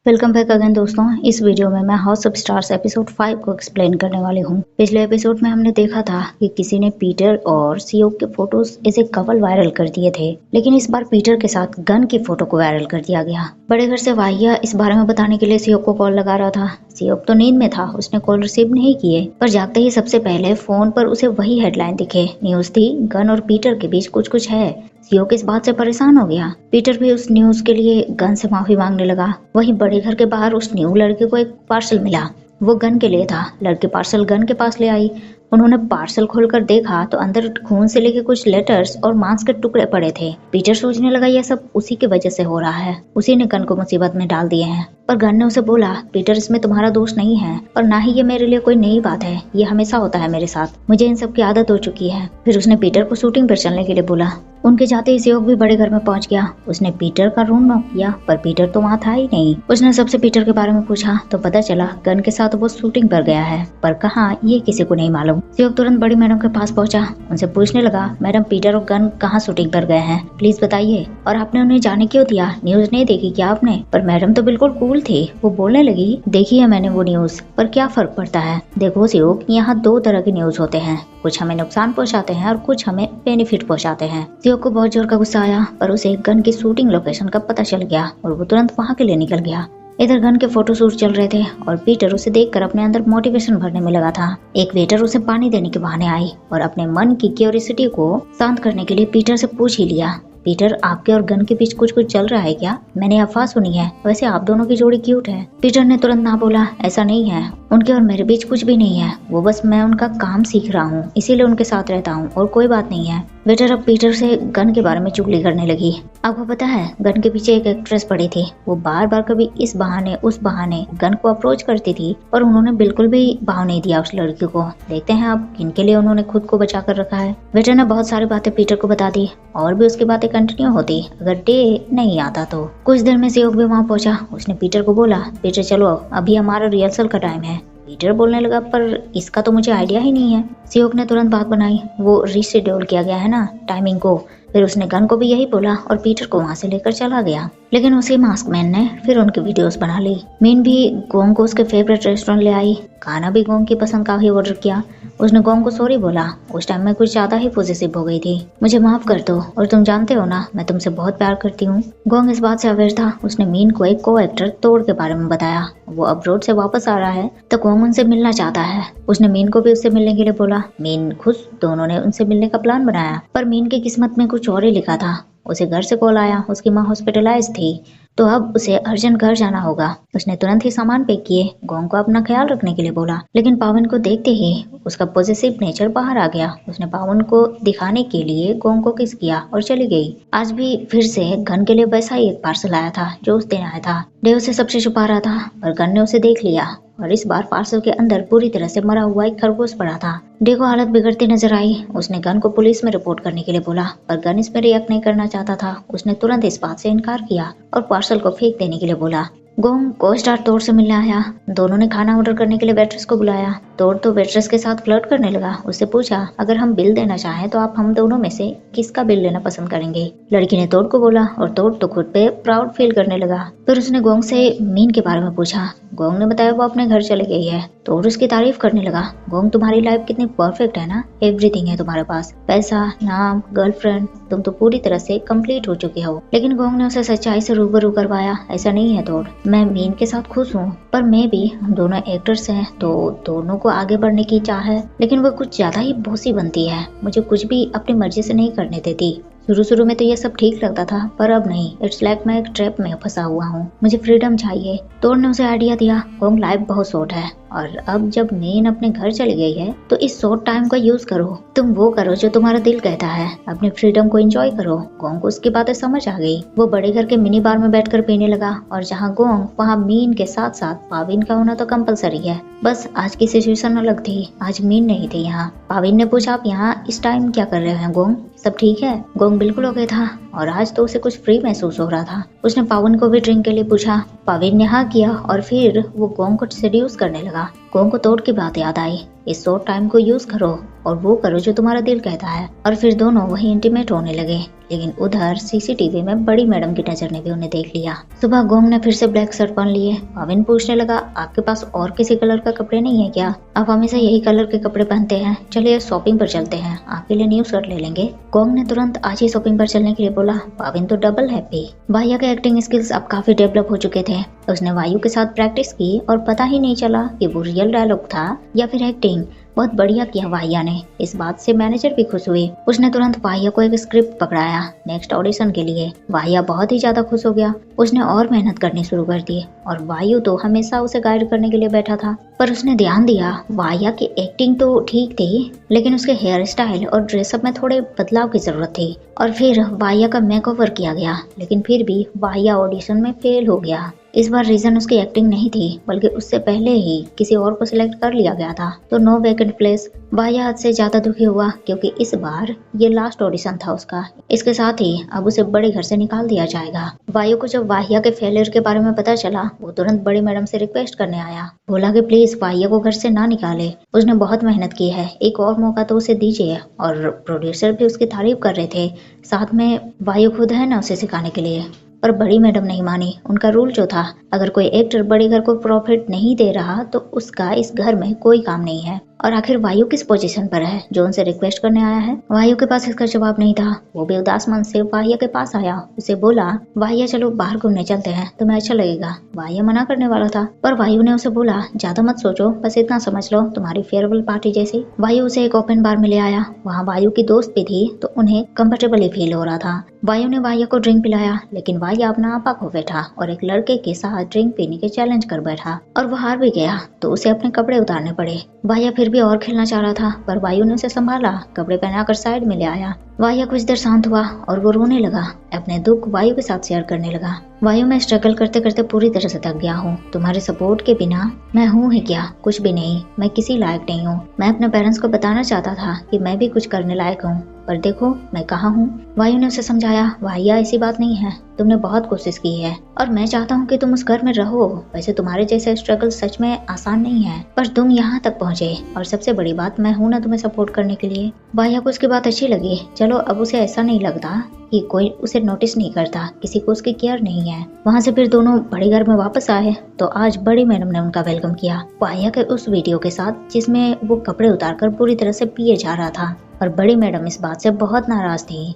Welcome back again दोस्तों। इस video में मैं हाउस ऑफ स्टार्स एपिसोड 5 को एक्सप्लेन करने वाली हूँ। पिछले एपिसोड में हमने देखा था कि किसी ने पीटर और सियोक के फोटोज ऐसे कपल वायरल कर दिए थे, लेकिन इस बार पीटर के साथ गन की फोटो को वायरल कर दिया गया। बड़े घर से वाहिया इस बारे में बताने के लिए सियोक को कॉल लगा रहा था। सियोक तो नींद में था, उसने कॉल रिसीव नहीं किए, पर जागते ही सबसे पहले फोन पर उसे वही हेडलाइन दिखे। न्यूज थी, गन और पीटर के बीच कुछ कुछ है। सियोक इस बात से परेशान हो गया। पीटर भी उस न्यूज के लिए गन से माफी मांगने लगा। वहीं बड़े घर के बाहर उस न्यू लड़के को एक पार्सल मिला, वो गन के लिए था। लड़के पार्सल गन के पास ले आई। उन्होंने पार्सल खोलकर देखा तो अंदर खून से लेके कुछ लेटर्स और मांस के टुकड़े पड़े थे। पीटर सोचने लगा यह सब उसी की वजह से हो रहा है, उसी ने गन को मुसीबत में डाल दिए हैं। पर गन ने उसे बोला, पीटर इसमें तुम्हारा दोष नहीं है और ना ही ये मेरे लिए कोई नई बात है, ये हमेशा होता है मेरे साथ, मुझे इन सब की आदत हो चुकी है। फिर उसने पीटर को शूटिंग पर चलने के लिए बोला। उनके जाते ही सियोक भी बड़े घर में पहुंच गया। उसने पीटर का रूम नॉक किया, पर पीटर तो वहाँ था ही नहीं। उसने सबसे पीटर के बारे में पूछा तो पता चला गन के साथ वो शूटिंग पर गया है, पर कहाँ ये किसी को नहीं मालूम। सियोक तुरंत बड़ी मैडम के पास पहुंचा, उनसे पूछने लगा, मैडम पीटर और गन कहाँ शूटिंग पर गए हैं, प्लीज बताइए। और आपने उन्हें जाने क्यों दिया, न्यूज नहीं देखी क्या आपने? पर मैडम तो बिल्कुल कूल थी, वो बोलने लगी, देखी है मैंने वो न्यूज, पर क्या फर्क पड़ता है। देखो सियोक, यहाँ दो तरह के न्यूज होते हैं, कुछ हमें नुकसान पहुंचाते हैं और कुछ हमें बेनिफिट पहुंचाते हैं। सियोक को बहुत जोर का गुस्सा आया, पर उसे गन की शूटिंग लोकेशन का पता चल गया और वो तुरंत वहां के लिए निकल गया। इधर गन के फोटो शूट चल रहे थे और पीटर उसे देखकर अपने अंदर मोटिवेशन भरने में लगा था। एक वेटर उसे पानी देने के बहाने आई और अपने मन की क्यूरियोसिटी को शांत करने के लिए पीटर से पूछ ही लिया, पीटर आपके और गन के बीच कुछ कुछ चल रहा है क्या? मैंने अफवाह सुनी है, वैसे आप दोनों की जोड़ी क्यूट है। पीटर ने तुरंत ना बोला, ऐसा नहीं है, उनके और मेरे बीच कुछ भी नहीं है, वो बस मैं उनका काम सीख रहा हूँ इसीलिए उनके साथ रहता हूँ और कोई बात नहीं है। वेटर अब पीटर से गन के बारे में चुगली करने लगी। आपको पता है गन के पीछे एक एक्ट्रेस पड़ी थी, वो बार बार कभी इस बहाने उस बहाने गन को अप्रोच करती थी और उन्होंने बिल्कुल भी भाव नहीं दिया उस लड़की को। देखते हैं अब किनके लिए उन्होंने खुद को बचा कर रखा है। वेटर ने बहुत सारी बातें पीटर को बता दी और भी उसकी बातें कंटिन्यू होती अगर डे नहीं आता तो। कुछ देर में सियोक भी वहाँ पहुंचा। उसने पीटर को बोला, पीटर चलो अभी हमारा रिहर्सल का टाइम है। पीटर बोलने लगा, पर इसका तो मुझे आइडिया ही नहीं है। सियोक ने तुरंत बात बनाई, वो रीशेड्यूल किया गया है ना टाइमिंग को। फिर उसने गन को भी यही बोला और पीटर को वहाँ से लेकर चला गया। लेकिन उसी मास्कमैन ने फिर उनकी वीडियोस बना ली। मीन भी गोंग को उसके फेवरेट रेस्टोरेंट ले आई। खाना भी गोंग की पसंद का ही ऑर्डर किया। उसने गोंग को सॉरी बोला, उस टाइम में कुछ ज्यादा ही पॉजिटिव हो गई थी, मुझे माफ कर दो और तुम जानते हो ना मैं तुमसे बहुत प्यार करती हूँ। गोंग इस बात से अवेयर था। उसने मीन को एक को एक्टर तोड़ के बारे में बताया, वो अब्रोड से वापस आ रहा है तो गोंग उनसे मिलना चाहता है। उसने मीन को भी उससे मिलने के लिए बोला। मीन खुश, दोनों ने उनसे मिलने का प्लान बनाया, पर मीन की किस्मत में कुछ और ही लिखा था। उसे घर से कॉल आया, उसकी माँ हॉस्पिटलाइज थी तो अब उसे अर्जेंट घर जाना होगा। उसने तुरंत ही सामान पैक किए, गोंग को अपना ख्याल रखने के लिए बोला। लेकिन पावन को देखते ही उसका पॉजिटिव नेचर बाहर आ गया। उसने पावन को दिखाने के लिए गोंग को किस किया और चली गई। आज भी फिर से गन के लिए वैसा ही एक पार्सल आया था जो उस दिन आया था। डे उसे सबसे छुपा रहा था और गन ने उसे देख लिया और इस बार पार्सल के अंदर पूरी तरह से मरा हुआ एक खरगोश पड़ा था। डे को हालत बिगड़ती नजर आई। उसने गन को पुलिस में रिपोर्ट करने के लिए बोला, पर गन इसमें रिएक्ट नहीं करना चाहता था। उसने तुरंत इस बात से इनकार किया और पार्सल को फेंक देने के लिए बोला। गोंग को स्टार तोड़ से मिलने आया। दोनों ने खाना ऑर्डर करने के लिए वेट्रेस को बुलाया। तोड़ तो वेट्रेस के साथ फ्लर्ट करने लगा। उससे पूछा, अगर हम बिल देना चाहें तो आप हम दोनों में से किसका बिल लेना पसंद करेंगे? लड़की ने तोड़ को बोला और तोड़ तो खुद पे प्राउड फील करने लगा। फिर उसने गोंग से मीन के बारे में पूछा। गोंग ने बताया वो अपने घर चले गई है। तोड़ उसकी तारीफ करने लगा। गोंग तुम्हारी लाइफ कितनी परफेक्ट है ना, एवरीथिंग है तुम्हारे पास, पैसा, नाम, गर्लफ्रेंड, तुम तो पूरी तरह से कंप्लीट हो चुके हो। लेकिन गोंग ने उसे सच्चाई से रूबरू करवाया, ऐसा नहीं है तोड़, मैं मीन के साथ खुश हूँ, पर मैं भी, हम दोनों एक्टर्स हैं तो दोनों को आगे बढ़ने की चाह है, लेकिन वो कुछ ज्यादा ही बॉसी बनती है, मुझे कुछ भी अपनी मर्जी से नहीं करने देती। शुरू में तो ये सब ठीक लगता था, पर अब नहीं, इट्स लाइक मैं एक ट्रैप में फंसा हुआ हूँ, मुझे फ्रीडम चाहिए। तोड़ ने उसे आइडिया दिया, गोंग लाइफ बहुत शॉर्ट है और अब जब मीन अपने घर चली गई है तो इस शॉर्ट टाइम का यूज करो, तुम वो करो जो तुम्हारा दिल कहता है, अपनी फ्रीडम को एंजॉय करो। गोंग को उसकी बातें समझ आ गई। वो बड़े घर के मिनी बार में बैठकर पीने लगा और जहाँ गोंग वहाँ मीन के साथ साथ पाविन का होना तो कंपलसरी है। बस आज की सिचुएशन अलग थी, आज मीन नहीं थी यहाँ। पाविन ने पूछा, आप यहाँ इस टाइम क्या कर रहे हैं गोंग, सब ठीक है? गोंग बिल्कुल ओके था और आज तो उसे कुछ फ्री महसूस हो रहा था। उसने पावन को भी ड्रिंक के लिए पूछा। पाविन ने हाँ किया और फिर वो गोंग को सेड्यूस करने लगा। गोंग को तोड़ की बात याद आई। इस शॉर्ट टाइम को यूज करो और वो करो जो तुम्हारा दिल कहता है। और फिर दोनों वही इंटीमेट होने लगे। लेकिन उधर सीसीटीवी में बड़ी मैडम की नजर ने भी उन्हें देख लिया। सुबह गोंग ने फिर से ब्लैक शर्ट पहन लिए। पाविन पूछने लगा, आपके पास और किसी कलर का कपड़े नहीं है क्या? आप हमेशा यही कलर के कपड़े पहनते हैं। चलिए शॉपिंग पर चलते हैं, आपके लिए न्यू शर्ट ले लेंगे। गोंग ने तुरंत आज ही शॉपिंग पर चलने के लिए बोला। पाविन तो डबल हैप्पी। भाइया के एक्टिंग स्किल्स अब काफी डेवलप हो चुके थे। उसने वायु के साथ प्रैक्टिस की और पता ही नहीं चला कि वो रियल डायलॉग था या फिर एक्टिंग। बहुत बढ़िया किया वाहिया ने। इस बात से मैनेजर भी खुश हुई। उसने तुरंत वाहिया को एक स्क्रिप्ट पकड़ाया नेक्स्ट ऑडिशन के लिए। वाहिया बहुत ही ज्यादा खुश हो गया। उसने और मेहनत करनी शुरू कर दी और वायु तो हमेशा उसे गाइड करने के लिए बैठा था। पर उसने ध्यान दिया वाहिया की एक्टिंग तो ठीक थी, लेकिन उसके हेयर स्टाइल और ड्रेसअप में थोड़े बदलाव की जरूरत थी। और फिर वाहिया का मेकओवर किया गया, लेकिन फिर भी वाहिया ऑडिशन में फेल हो गया। इस बार रीजन उसकी एक्टिंग नहीं थी, बल्कि उससे पहले ही किसी और को सिलेक्ट कर लिया गया था। तो नो वेकेंट प्लेस। वाहिया हद से ज्यादा दुखी हुआ क्योंकि इस बार ये लास्ट ऑडिशन था उसका। इसके साथ ही अब उसे बड़े घर से निकाल दिया जाएगा। वायु को जब वाहिया के फेलियर के बारे में पता चला, वो तुरंत बड़ी मैडम से रिक्वेस्ट करने आया। बोला कि प्लीज वाहिया को घर से ना निकाले, उसने बहुत मेहनत की है, एक और मौका तो उसे दीजिए। और प्रोड्यूसर भी उसकी तारीफ कर रहे थे, साथ में वायु खुद है ना उसे सिखाने के लिए। पर बड़ी मैडम नहीं मानी। उनका रूल जो था, अगर कोई एक्टर बड़े घर को प्रॉफिट नहीं दे रहा तो उसका इस घर में कोई काम नहीं है। और आखिर वायु किस पोजीशन पर है जो उनसे रिक्वेस्ट करने आया है? वायु के पास इसका जवाब नहीं था। वो भी उदास मन से वाहिया के पास आया। उसे बोला, वाहिया चलो बाहर घूमने चलते हैं, तुम्हें अच्छा लगेगा। वाहिया मना करने वाला था, पर वायु ने उसे बोला, ज्यादा मत सोचो, बस इतना समझ लो तुम्हारी फेयरवेल पार्टी जैसी। वायु उसे एक ओपन बार में ले आया। वहाँ वायु की दोस्त भी थी, तो उन्हें कंफर्टेबली फील हो रहा था। वायु ने वाहिया को ड्रिंक पिलाया, लेकिन वाहिया अपना आपा खो बैठा और एक लड़के के साथ ड्रिंक पीने के चैलेंज कर बैठा और वो हार भी गया, तो उसे अपने कपड़े उतारने पड़े। वाहिया फिर भी और खेलना चाह रहा था, पर वायु ने उसे संभाला, कपड़े पहनाकर साइड में ले आया। वाहिया कुछ देर शांत हुआ और वो रोने लगा। अपने दुख वायु के साथ शेयर करने लगा। वायु, मैं स्ट्रगल करते करते पूरी तरह से थक गया हूँ। तुम्हारे सपोर्ट के बिना मैं हूँ ही क्या? कुछ भी नहीं। मैं किसी लायक नहीं हूँ। मैं अपने पेरेंट्स को बताना चाहता था कि मैं भी कुछ करने लायक हूँ, पर देखो मैं कहाँ हूँ। वायु ने उसे समझाया, वाहिया ऐसी बात नहीं है, तुमने बहुत कोशिश की है और मैं चाहता हूँ कि तुम उस घर में रहो। वैसे तुम्हारे जैसे स्ट्रगल सच में आसान नहीं है, पर तुम यहाँ तक पहुँचे और सबसे बड़ी बात मैं हूँ ना तुम्हें सपोर्ट करने के लिए। वाहिया को उसकी बात अच्छी लगी। चलो अब उसे ऐसा नहीं लगता कि कोई उसे नोटिस नहीं करता, किसी को उसकी केयर नहीं है। वहाँ से फिर दोनों बड़े घर में वापस आए तो आज बड़ी मैडम ने उनका वेलकम किया वाहिया के उस वीडियो के साथ जिसमें वो कपड़े उतारकर पूरी तरह से पिए जा रहा था। और बड़ी मैडम इस बात से बहुत नाराज थी।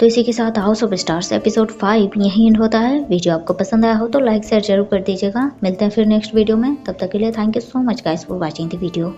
तो इसी के साथ हाउस ऑफ स्टार्स एपिसोड 5 यहीं एंड होता है। वीडियो आपको पसंद आया हो तो लाइक शेयर जरूर कर दीजिएगा। मिलते हैं फिर नेक्स्ट वीडियो में, तब तक के लिए thank you so much guys for watching the video.